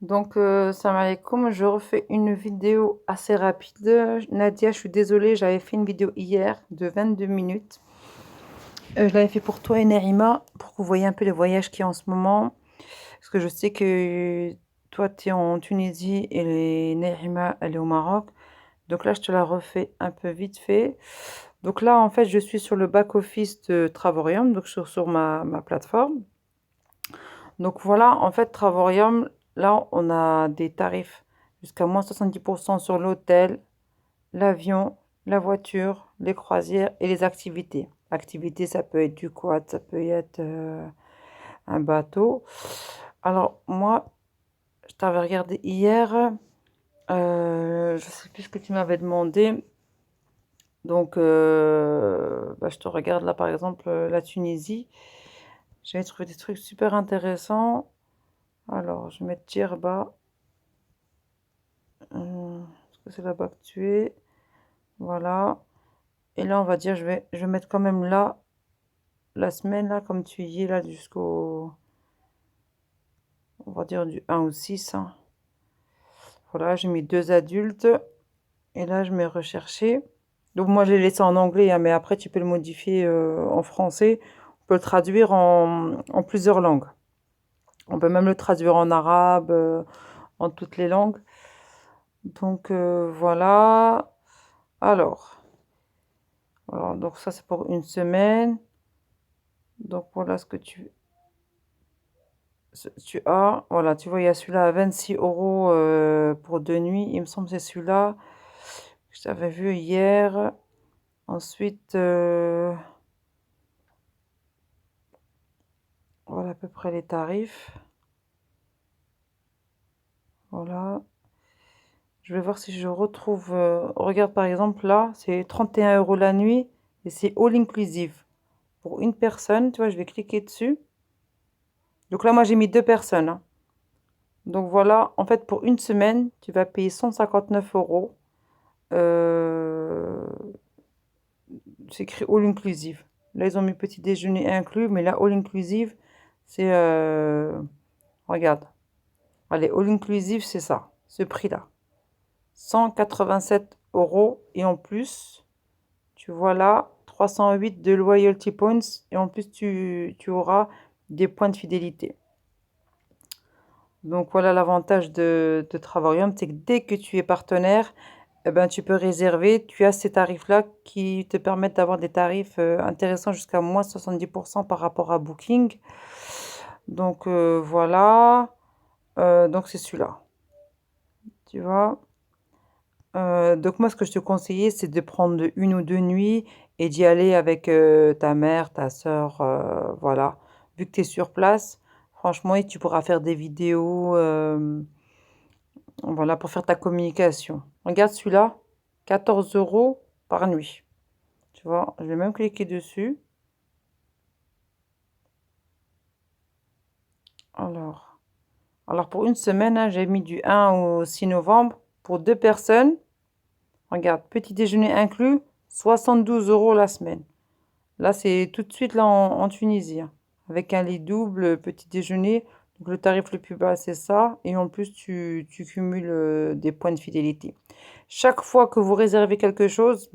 Salam alaikum, je refais une vidéo assez rapide. Nadia, je suis désolée, j'avais fait une vidéo hier de 22 minutes. Je l'avais fait pour toi et Nerima, pour que vous voyez un peu les voyages qu'il y a en ce moment. Parce que je sais que toi, tu es en Tunisie et Nerima, elle est au Maroc. Donc là, je te la refais un peu vite fait. Donc là, en fait, je suis sur le back-office de Travorium, donc sur ma plateforme. Donc voilà, en fait, Travorium, là, on a des tarifs jusqu'à moins 70% sur l'hôtel, l'avion, la voiture, les croisières et les activités. Activités, ça peut être du quad, ça peut être un bateau. Alors, moi, je t'avais regardé hier, je sais plus ce que tu m'avais demandé. Je te regarde là, par exemple, la Tunisie. J'avais trouvé des trucs super intéressants. Alors, je vais mettre Djerba. Parce que c'est là-bas que tu es. Voilà. Et là, on va dire, je vais mettre quand même là, la semaine, là, comme tu y es, là, jusqu'au, on va dire du 1 au 6, hein. Voilà, j'ai mis deux adultes. Et là, je mets rechercher. Donc, moi, je l'ai laissé en anglais, hein, mais après, tu peux le modifier en français. On peut le traduire en plusieurs langues. On peut même le traduire en arabe, en toutes les langues. Voilà. Alors, donc ça, c'est pour une semaine. Donc, voilà tu as. Voilà, tu vois, il y a celui-là à 26 euros pour 2 nuits. Il me semble que c'est celui-là que je t'avais vu hier. Ensuite, voilà à peu près les tarifs. Voilà. Je vais voir si je retrouve. Regarde, par exemple, là, c'est 31 euros la nuit et c'est all inclusive. Pour une personne, tu vois, je vais cliquer dessus. Donc là, moi, j'ai mis deux personnes, hein. Donc voilà, en fait, pour une semaine, tu vas payer 159 euros. Euh, c'est écrit all inclusive. Là, ils ont mis petit déjeuner inclus, mais là, all inclusive, c'est. Regarde. Allez, all inclusive, c'est ça, ce prix-là. 187 euros. Et en plus, tu vois là, 308 de loyalty points. Et en plus, tu auras des points de fidélité. Donc voilà l'avantage de Travarium, c'est que dès que tu es partenaire, eh ben, tu peux réserver. Tu as ces tarifs-là qui te permettent d'avoir des tarifs intéressants jusqu'à moins 70% par rapport à Booking. Voilà. Donc c'est celui-là. Tu vois. Donc moi, ce que je te conseillais, c'est de prendre une ou deux nuits et d'y aller avec ta mère, ta soeur, voilà. Vu que tu es sur place, franchement, et tu pourras faire des vidéos, voilà, pour faire ta communication. Regarde celui-là, 14 euros par nuit. Tu vois, je vais même cliquer dessus. Alors, alors pour une semaine, hein, j'ai mis du 1 au 6 novembre pour deux personnes. Regarde, petit déjeuner inclus, 72 euros la semaine. Là, c'est tout de suite là en Tunisie, hein, avec un lit double, petit déjeuner. Donc le tarif le plus bas, c'est ça. Et en plus, tu cumules des points de fidélité. Chaque fois que vous réservez quelque chose,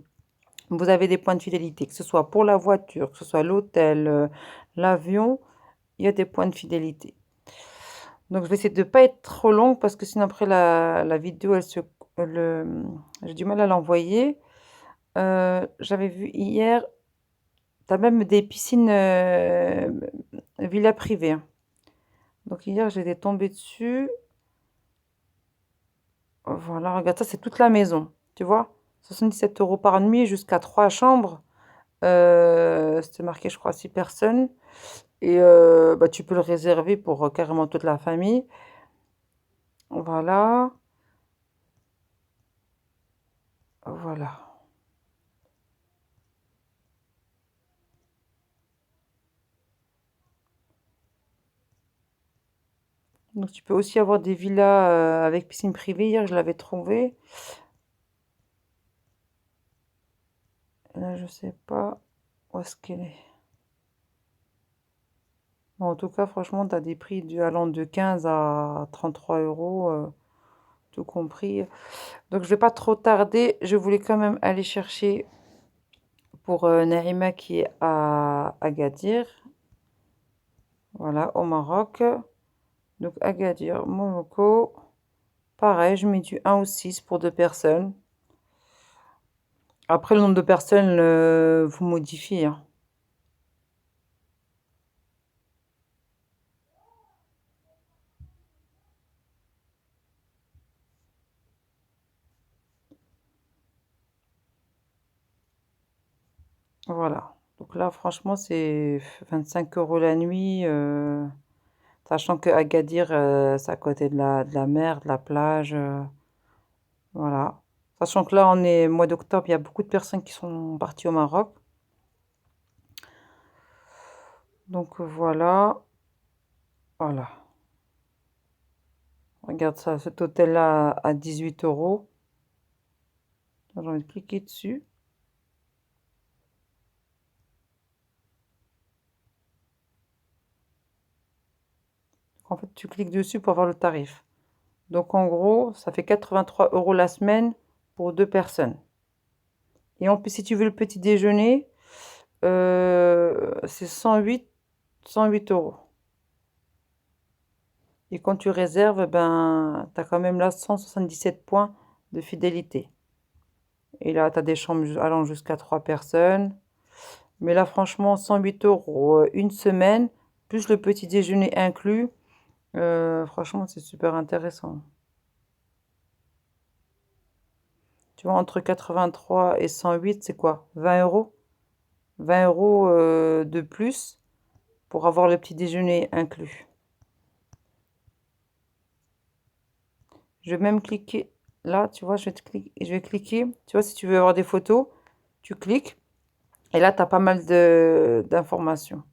vous avez des points de fidélité, que ce soit pour la voiture, que ce soit l'hôtel, l'avion, il y a des points de fidélité. Donc je vais essayer de ne pas être trop longue parce que sinon après la vidéo, j'ai du mal à l'envoyer. J'avais vu hier, tu as même des piscines villa privée, hein. Donc hier, j'étais tombée dessus. Voilà, regarde, ça c'est toute la maison. Tu vois? 77 euros par nuit jusqu'à 3 chambres. C'était marqué, je crois, 6 personnes. Et bah, tu peux le réserver pour carrément toute la famille. Voilà. Voilà. Donc tu peux aussi avoir des villas avec piscine privée. Hier, je l'avais trouvé. Là, je sais pas où est-ce qu'elle est. En tout cas, franchement, tu as des prix allant de 15 à 33 euros, tout compris. Donc, je vais pas trop tarder. Je voulais quand même aller chercher pour Naïma qui est à Agadir. Voilà, au Maroc. Donc, Agadir, Morocco. Pareil, je mets du 1 ou 6 pour 2 personnes. Après, le nombre de personnes, vous modifiez, hein. Voilà. Donc là, franchement, c'est 25 euros la nuit. Sachant que Agadir, c'est à côté de la mer, de la plage. Voilà. Sachant que là, on est mois d'octobre, il y a beaucoup de personnes qui sont parties au Maroc. Donc voilà. Voilà. Regarde ça, cet hôtel-là à 18 euros. J'ai envie de cliquer dessus. En fait, tu cliques dessus pour avoir le tarif. Donc en gros, ça fait 83 euros la semaine pour 2 personnes. Et en plus, si tu veux le petit déjeuner, c'est 108 euros. Et quand tu réserves, ben, tu as quand même là 177 points de fidélité. Et là, tu as des chambres allant jusqu'à 3 personnes. Mais là, franchement, 108 euros une semaine, plus le petit déjeuner inclus. Franchement, c'est super intéressant. Tu vois, entre 83 et 108, c'est quoi? 20 euros? 20 euros de plus pour avoir le petit déjeuner inclus. Je vais même cliquer là, tu vois, je vais cliquer. Tu vois, si tu veux avoir des photos, tu cliques. Et là, tu as pas mal d'informations.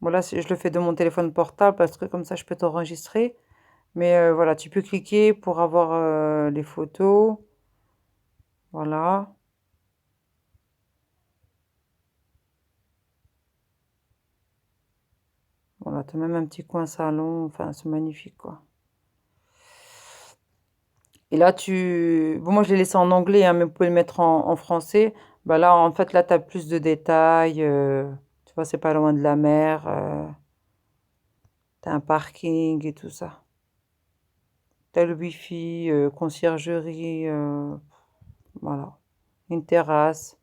Bon, là, je le fais de mon téléphone portable parce que comme ça, je peux t'enregistrer. Mais voilà, tu peux cliquer pour avoir les photos. Voilà. Voilà, tu as même un petit coin salon. Enfin, c'est magnifique, quoi. Et là, bon, moi, je l'ai laissé en anglais, hein, mais vous pouvez le mettre en français. Bah là, en fait, là, tu as plus de détails. Tu vois, c'est pas loin de la mer. Tu as un parking et tout ça. Tu as le wifi, conciergerie, voilà. Une terrasse.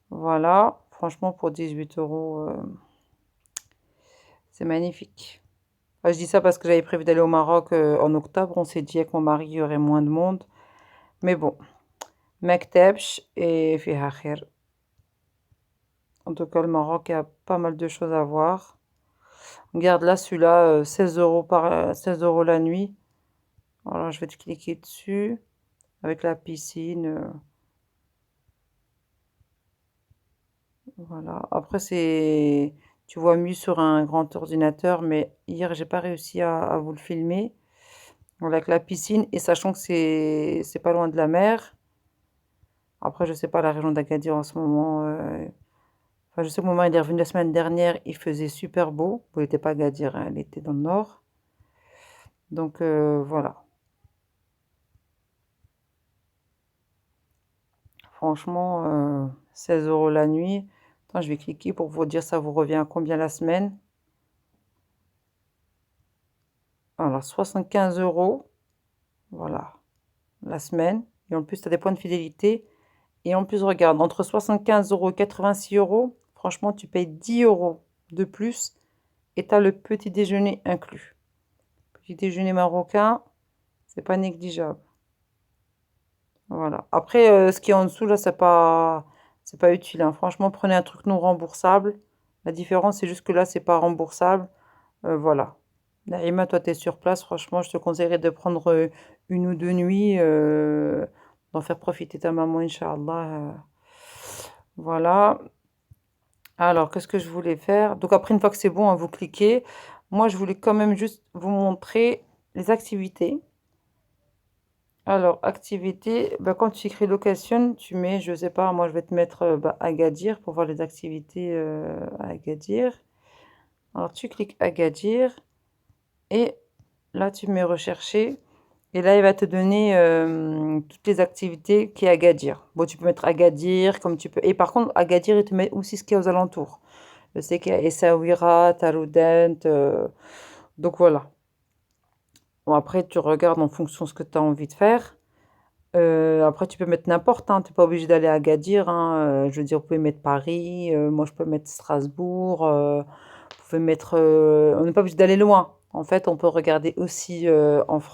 Voilà. Franchement, pour 18 euros, c'est magnifique. Enfin, je dis ça parce que j'avais prévu d'aller au Maroc en octobre. On s'est dit avec mon mari, il y aurait moins de monde. Mais bon, Mektebch et fiha khair. En tout cas, le Maroc, il y a pas mal de choses à voir. Regarde là, celui-là, 16 euros 16 euros la nuit. Alors, je vais te cliquer dessus avec la piscine. Voilà. Après, tu vois mieux sur un grand ordinateur, mais hier, j'ai pas réussi à vous le filmer. Voilà, avec la piscine et sachant que c'est pas loin de la mer. Après, je sais pas la région d'Agadir en ce moment. Enfin, je sais que mon mari il est revenu la semaine dernière, il faisait super beau. Bon, il n'était pas à Agadir, hein, il était dans le nord. Donc voilà. Franchement, 16 euros la nuit. Attends, je vais cliquer pour vous dire ça vous revient à combien la semaine. Alors, 75 euros. Voilà, la semaine. Et en plus, tu as des points de fidélité. Et en plus, regarde, entre 75 euros et 86 euros, franchement, tu payes 10 euros de plus et tu as le petit déjeuner inclus. Petit déjeuner marocain, c'est pas négligeable. Voilà. Après, ce qui est en dessous, là, c'est pas utile, hein. Franchement, prenez un truc non remboursable. La différence, c'est juste que là, c'est pas remboursable. Voilà. Naïma, toi, tu es sur place. Franchement, je te conseillerais de prendre une ou deux nuits, d'en faire profiter ta maman, Inch'Allah. Voilà. Alors, qu'est-ce que je voulais faire? Donc, après, une fois que c'est bon, hein, vous cliquez. Moi, je voulais quand même juste vous montrer les activités. Alors, activité, bah, quand tu écris location, tu mets, je sais pas, moi je vais te mettre bah, Agadir pour voir les activités à Agadir. Alors, tu cliques Agadir et là, tu mets rechercher. Et là, il va te donner toutes les activités qui est Agadir. Bon, tu peux mettre Agadir comme tu peux. Et par contre, Agadir, il te met aussi ce qu'il y a aux alentours. Je sais qu'il y a Essaouira, Taloudent. Donc voilà. Bon, après, tu regardes en fonction de ce que tu as envie de faire. Après, tu peux mettre n'importe, hein. Tu n'es pas obligé d'aller à Agadir, hein. Je veux dire, vous pouvez mettre Paris. Moi, je peux mettre Strasbourg. Vous pouvez mettre. On n'est pas obligé d'aller loin. En fait, on peut regarder aussi en France.